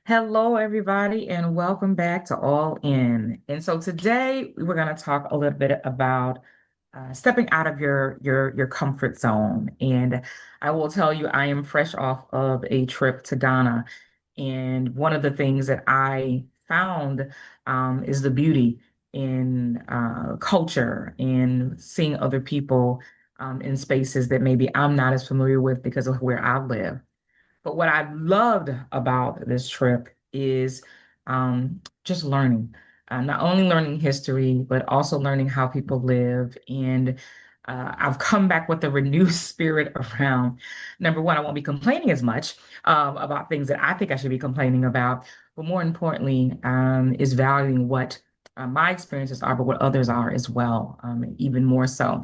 Hello, everybody, and welcome back to All In. And so today we're going to talk a little bit about stepping out of your comfort zone. And I will tell you, I am fresh off of a trip to Ghana, and one of the things that I found is the beauty in culture and seeing other people in spaces that maybe I'm not as familiar with because of where I live. But what I loved about this trip is just learning, not only learning history, but also learning how people live. And I've come back with a renewed spirit around number one, I won't be complaining as much about things that I think I should be complaining about, but more importantly, is valuing what my experiences are, but what others are as well, even more so.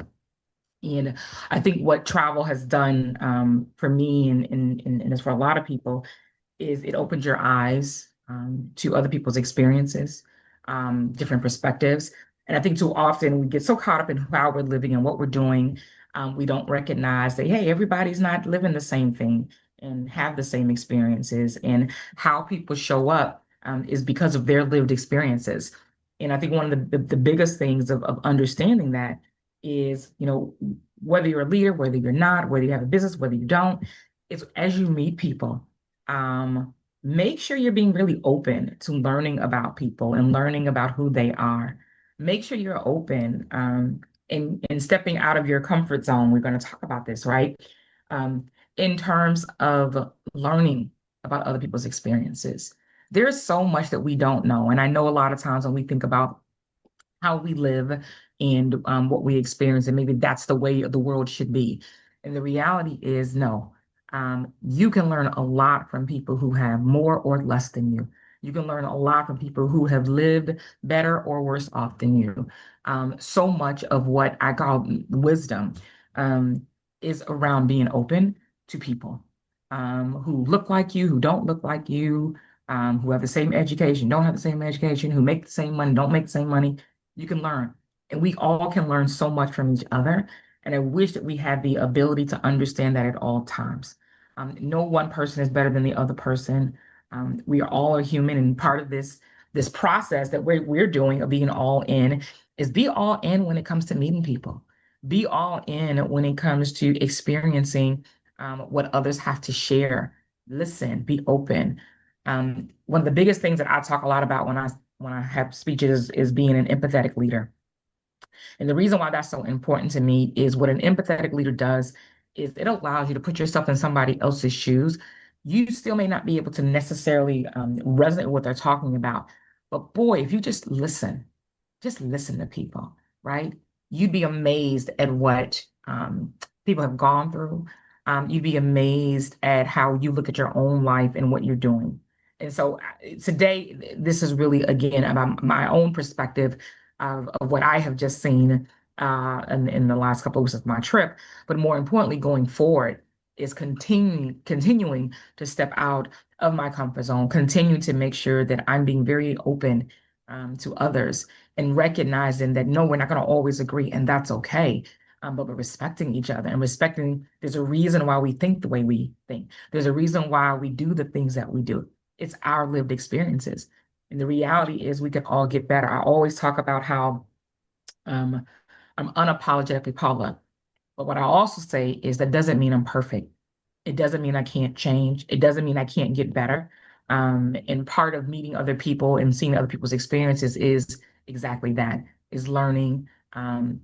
And I think what travel has done for me and is for a lot of people is it opens your eyes to other people's experiences, different perspectives. And I think too often we get so caught up in how we're living and what we're doing, we don't recognize that, hey, everybody's not living the same thing and have the same experiences. And how people show up is because of their lived experiences. And I think one of the biggest things of understanding that is, whether you're a leader, whether you're not, whether you have a business, whether you don't, it's as you meet people, um, make sure you're being really open to learning about people and learning about who they are. Make sure you're open in stepping out of your comfort zone. We're going to talk about this, right? In terms of learning about other people's experiences. There's so much that we don't know. And I know a lot of times when we think about how we live and what we experience, and maybe that's the way the world should be. And the reality is, no, you can learn a lot from people who have more or less than you. You can learn a lot from people who have lived better or worse off than you. So much of what I call wisdom um, is around being open to people who look like you, who don't look like you, who have the same education, don't have the same education, who make the same money, don't make the same money. You can learn. And we all can learn so much from each other. And I wish that we had the ability to understand that at all times. No one person is better than the other person. We are all a human, and part of this process that we're doing of being all in is be all in when it comes to meeting people. Be all in when it comes to experiencing what others have to share. Listen, be open. One of the biggest things that I talk a lot about when I have speeches is being an empathetic leader. And the reason why that's so important to me is what an empathetic leader does is it allows you to put yourself in somebody else's shoes. You still may not be able to necessarily resonate with what they're talking about, but boy, if you just listen to people, right? You'd be amazed at what people have gone through. You'd be amazed at how you look at your own life and what you're doing. And so today, this is really, again, about my own perspective of what I have just seen in the last couple of weeks of my trip. But more importantly, going forward, is continuing to step out of my comfort zone, continue to make sure that I'm being very open to others and recognizing that no, we're not going to always agree, and that's okay. But we're respecting each other and respecting there's a reason why we think the way we think. There's a reason why we do the things that we do. It's our lived experiences. And the reality is we can all get better. I always talk about how um, I'm unapologetically Paula. But what I also say is that doesn't mean I'm perfect. It doesn't mean I can't change. It doesn't mean I can't get better. And part of meeting other people and seeing other people's experiences is exactly that, is learning and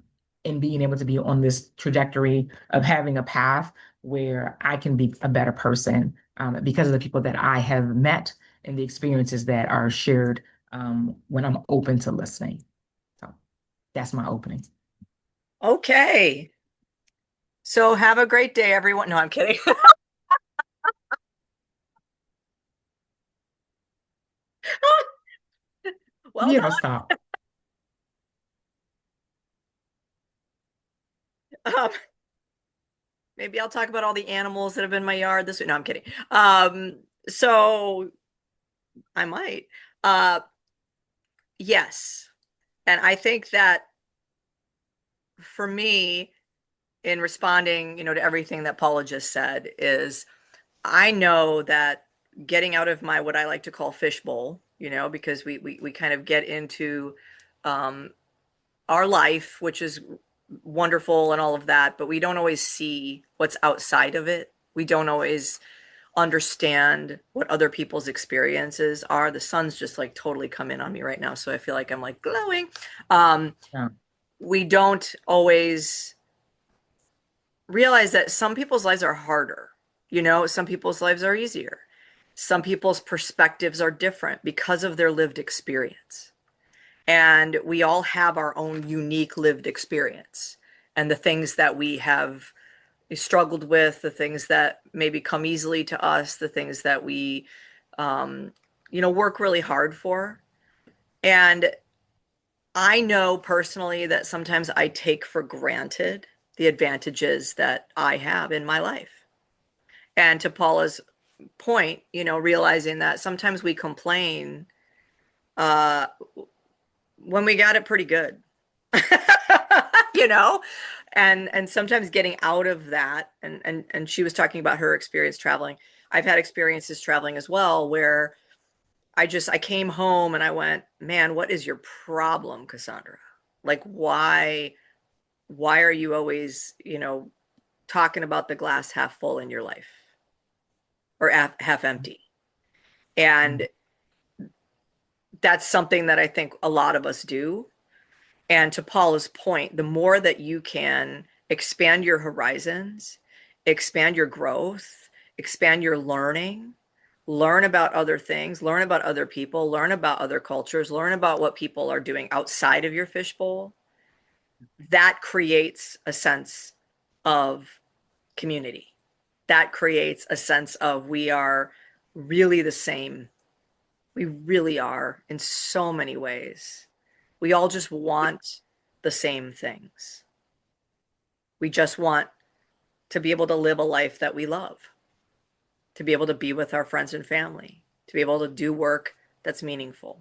being able to be on this trajectory of having a path where I can be a better person because of the people that I have met and the experiences that are shared when I'm open to listening. So that's my opening. Okay. So have a great day, everyone. No, I'm kidding. Well Yeah, done. don't stop. Um, maybe I'll talk about all the animals that have been in my yard this week. No, I'm kidding. So I might. Uh, yes. And I think that for me, in responding, to everything that Paula just said, is I know that getting out of my what I like to call fishbowl, because we kind of get into um, our life, which is wonderful and all of that, but we don't always see what's outside of it. We don't always understand what other people's experiences are. The sun's just like totally come in on me right now, so I feel like I'm like glowing. Um, Yeah. we don't always realize that some people's lives are harder. Some people's lives are easier. Some people's perspectives are different because of their lived experience. And we all have our own unique lived experience and the things that we have struggled with, the things that maybe come easily to us, the things that we, um, work really hard for. And I know personally that sometimes I take for granted the advantages that I have in my life. And to Paula's point, realizing that sometimes we complain uh, when we got it pretty good, you know, and sometimes getting out of that. And she was talking about her experience traveling. I've had experiences traveling as well where I came home and I went, man, what is your problem, Cassandra? Like, why are you always, talking about the glass half full in your life or half empty? Mm. And that's something that I think a lot of us do. And to Paula's point, the more that you can expand your horizons, expand your growth, expand your learning, learn about other things, learn about other people, learn about other cultures, learn about what people are doing outside of your fishbowl, that creates a sense of community. That creates a sense of we are really the same. We really are in so many ways. We all just want the same things. We just want to be able to live a life that we love, to be able to be with our friends and family, to be able to do work that's meaningful,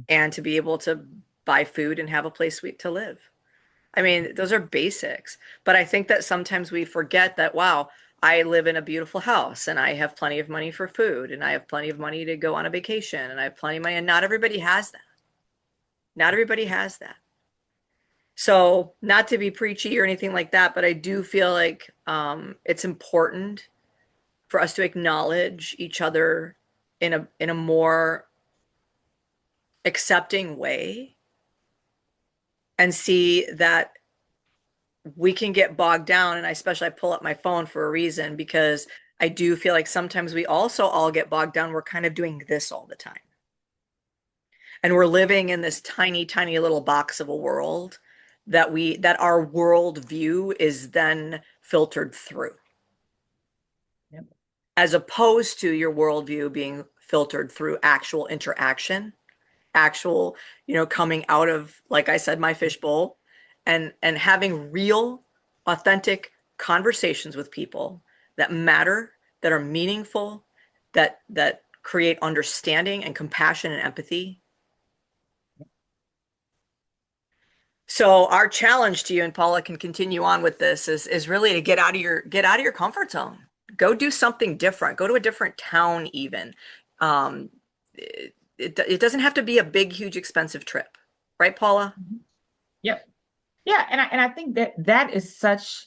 and to be able to buy food and have a place to live. I mean, those are basics, but I think that sometimes we forget that, wow, I live in a beautiful house and I have plenty of money for food and I have plenty of money to go on a vacation and I have plenty of money. And not everybody has that. Not everybody has that. So, not to be preachy or anything like that, but I do feel like it's important for us to acknowledge each other in a more accepting way and see that we can get bogged down. And I pull up my phone for a reason because I do feel like sometimes we also all get bogged down. We're kind of doing this all the time. And we're living in this tiny, tiny little box of a world that our world view is then filtered through, Yep. as opposed to your worldview being filtered through actual interaction, actual, coming out of, like I said, my fishbowl and having real, authentic conversations with people that matter, that are meaningful, that create understanding and compassion and empathy. So our challenge to you, and Paula can continue on with this, is really to get out of your comfort zone. Go do something different. Go to a different town even. It doesn't have to be a big, huge, expensive trip, right, Paula? Mhm. Yep. Yeah, and I think that that is such,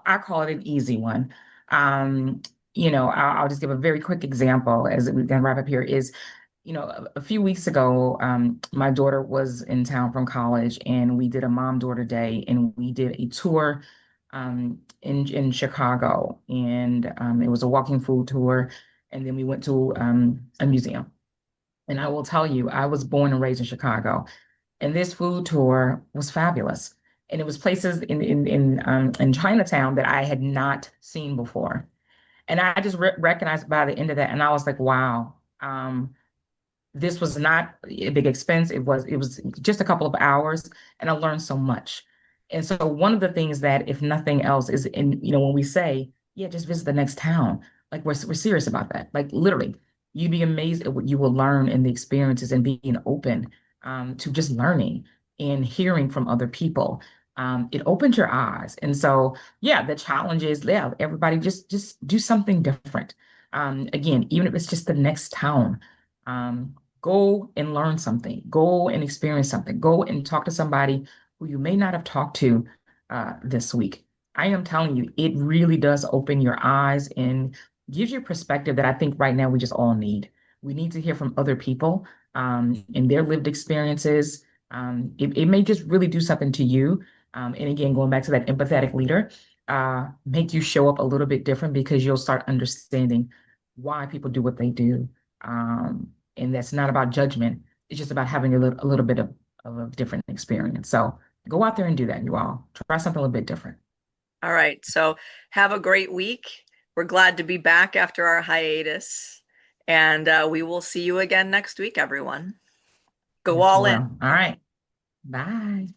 I call it an easy one. Um, I'll just give a very quick example as we then wrap up here is, a few weeks ago, my daughter was in town from college and we did a mom-daughter day and we did a tour in Chicago and it was a walking food tour and then we went to a museum. And I will tell you, I was born and raised in Chicago. And this food tour was fabulous. And it was places in Chinatown that I had not seen before. And I just recognized by the end of that, and I was like, wow, this was not a big expense. It was just a couple of hours, and I learned so much. And so one of the things that, if nothing else, is when we say, yeah, just visit the next town, like we're serious about that. Like literally, you'd be amazed at what you will learn in the experiences and being open to just learning and hearing from other people. It opens your eyes. And so, yeah, the challenge is, yeah, everybody just do something different. Again, even if it's just the next town, go and learn something, go and experience something, go and talk to somebody who you may not have talked to this week. I am telling you, it really does open your eyes and gives you perspective that I think right now we just all need. We need to hear from other people and their lived experiences. It may just really do something to you. And again, going back to that empathetic leader, make you show up a little bit different because you'll start understanding why people do what they do. And that's not about judgment. It's just about having a little bit of a different experience. So go out there and do that, you all. Try something a little bit different. All right. So have a great week. We're glad to be back after our hiatus. And we will see you again next week, everyone. Go Yes, you all will. in. All right. Bye.